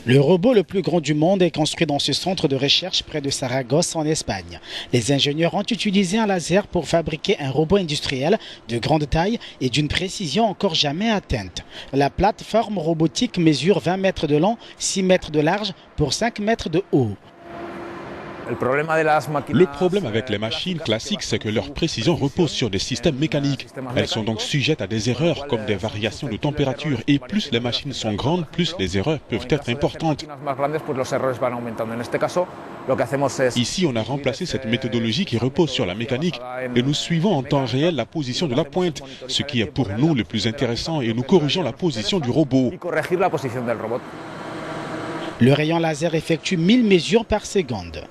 Le robot le plus grand du monde est construit dans ce centre de recherche près de Saragosse en Espagne. Les ingénieurs ont utilisé un laser pour fabriquer un robot industriel de grande taille et d'une précision encore jamais atteinte. La plateforme robotique mesure 20 mètres de long, 6 mètres de large pour 5 mètres de haut. Le problème avec les machines classiques, c'est que leur précision repose sur des systèmes mécaniques. Elles sont donc sujettes à des erreurs comme des variations de température et plus les machines sont grandes, plus les erreurs peuvent être importantes. Ici, on a remplacé cette méthodologie qui repose sur la mécanique et nous suivons en temps réel la position de la pointe, ce qui est pour nous le plus intéressant, et nous corrigeons la position du robot. Le rayon laser effectue 1000 mesures par seconde.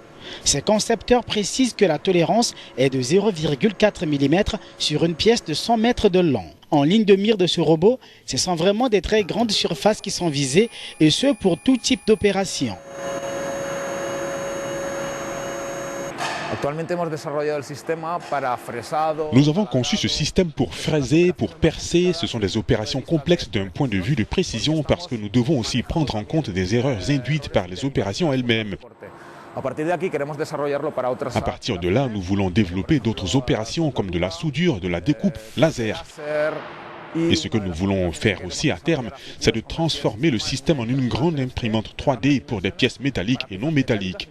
Ces concepteurs précisent que la tolérance est de 0,4 mm sur une pièce de 100 mètres de long. En ligne de mire de ce robot, ce sont vraiment des très grandes surfaces qui sont visées, et ce pour tout type d'opération. Nous avons conçu ce système pour fraiser, pour percer. Ce sont des opérations complexes d'un point de vue de précision parce que nous devons aussi prendre en compte des erreurs induites par les opérations elles-mêmes. À partir de là, nous voulons développer d'autres opérations comme de la soudure, de la découpe laser. Et ce que nous voulons faire aussi à terme, c'est de transformer le système en une grande imprimante 3D pour des pièces métalliques et non métalliques.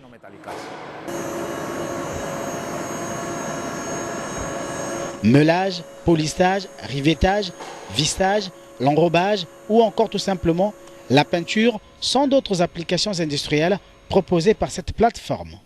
Meulage, polissage, rivetage, vissage, l'enrobage ou encore tout simplement la peinture sont d'autres applications industrielles proposées par cette plateforme.